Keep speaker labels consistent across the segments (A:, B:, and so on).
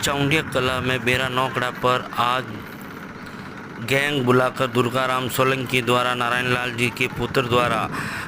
A: चाउंडिया कला में बेरा नौकड़ा पर आज गैंग बुलाकर दुर्गाराम सोलंकी द्वारा नारायण लाल जी के पुत्र द्वारा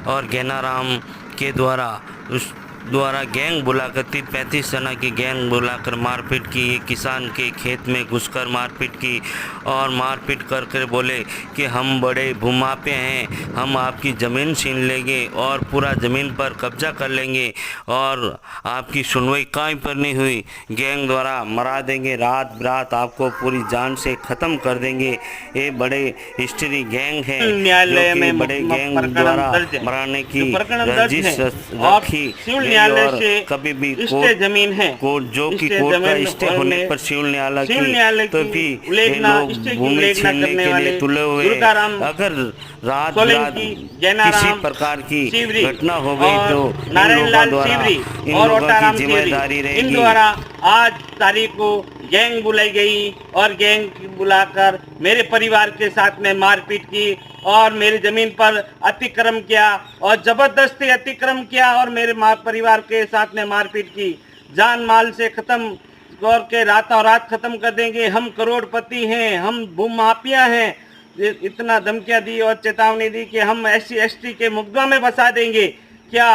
A: और गैनाराम के द्वारा गैंग बुलाकर 35 जना की गैंग बुलाकर मारपीट की। एक किसान के खेत में घुसकर मारपीट की और मारपीट कर बोले कि हम बड़े भूमाफिया हैं, हम आपकी ज़मीन छीन लेंगे और पूरा ज़मीन पर कब्जा कर लेंगे और आपकी सुनवाई काई पर नहीं हुई, गैंग द्वारा मरा देंगे, रात रात आपको पूरी जान से ख़त्म कर देंगे। ये बड़े हिस्ट्री गैंग है,
B: न्यायालय में
A: बड़े गैंग द्वारा मराने की रंजिश रखी
B: न्यायालय से
A: कभी भी
B: कोर्ट जमीन है
A: जो कि कोर्ट का स्टे होने पर सिविल न्यायालय की तो भी ये लोग भूमि छीनने के लिए तुले हुए। अगर रात रात किसी प्रकार की घटना हो गई तो
B: नारायण लाल
A: इन लोगों की जिम्मेदारी रहेगी।
B: इन द्वारा आज तारीख को गैंग बुलाई गई और गैंग बुलाकर मेरे परिवार के साथ में मारपीट की और मेरी जमीन पर अतिक्रम किया और जबरदस्ती अतिक्रम किया और मेरे परिवार के साथ में मारपीट की। जान माल से खत्म कर के रातों रात खत्म कर देंगे, हम करोड़पति हैं, हम भूमाफिया हैं। इतना धमकियां दी और चेतावनी दी कि हम SC/ST के मुकदमा में फंसा देंगे। क्या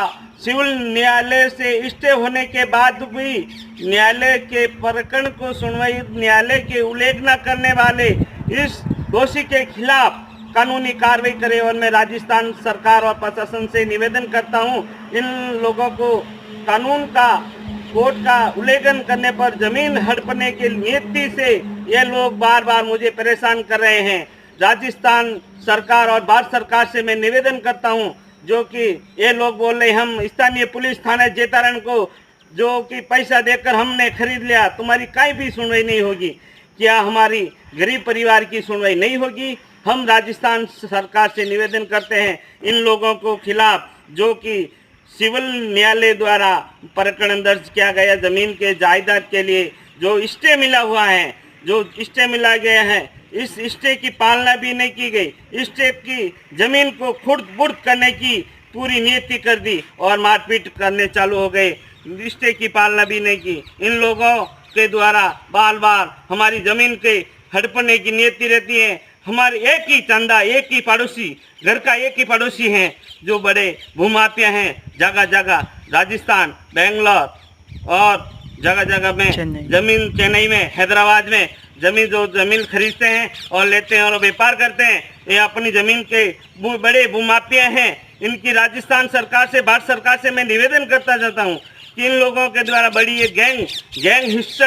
B: सिविल न्यायालय से स्टे होने के बाद भी न्यायालय के प्रकरण को सुनवाई न्यायालय के उल्लंघना करने वाले इस दोषी के खिलाफ कानूनी कार्रवाई करे। और मैं राजस्थान सरकार और प्रशासन से निवेदन करता हूं, इन लोगों को कानून का कोर्ट का उल्लंघन करने पर जमीन हड़पने की नीति से ये लोग बार बार मुझे परेशान कर रहे हैं। राजस्थान सरकार और भारत सरकार से मैं निवेदन करता हूं, जो कि ये लोग बोल रहे हम स्थानीय पुलिस थाने जेतारण को जो कि पैसा देकर हमने खरीद लिया, तुम्हारी कहीं भी सुनवाई नहीं होगी। क्या हमारी गरीब परिवार की सुनवाई नहीं होगी? हम राजस्थान सरकार से निवेदन करते हैं इन लोगों को खिलाफ जो कि सिविल न्यायालय द्वारा प्रकरण दर्ज किया गया जमीन के जायदाद के लिए जो स्टे मिला हुआ है, जो स्टे मिला गया है, इस स्टे की पालना भी नहीं की गई। स्टे की जमीन को खुर्द बुर्द करने की पूरी नियति कर दी और मारपीट करने चालू हो गए। स्टे की पालना भी नहीं की। इन लोगों के द्वारा बार बार हमारी जमीन के हड़पने की नियति रहती है। हमारे एक ही चंदा, एक ही पड़ोसी, घर का एक ही पड़ोसी हैं जो बड़े भूमाफिया हैं। जगह जगह राजस्थान, बेंगलोर और जगह जगह में जमीन, चेन्नई में, हैदराबाद में जमीन खरीदते हैं और लेते हैं और व्यापार करते हैं। ये अपनी जमीन के बड़े भूमाफिया हैं। इनकी राजस्थान सरकार से, भारत सरकार से मैं निवेदन करता जाता हूँ कि इन लोगों के द्वारा बड़ी ये गैंग हिस्सा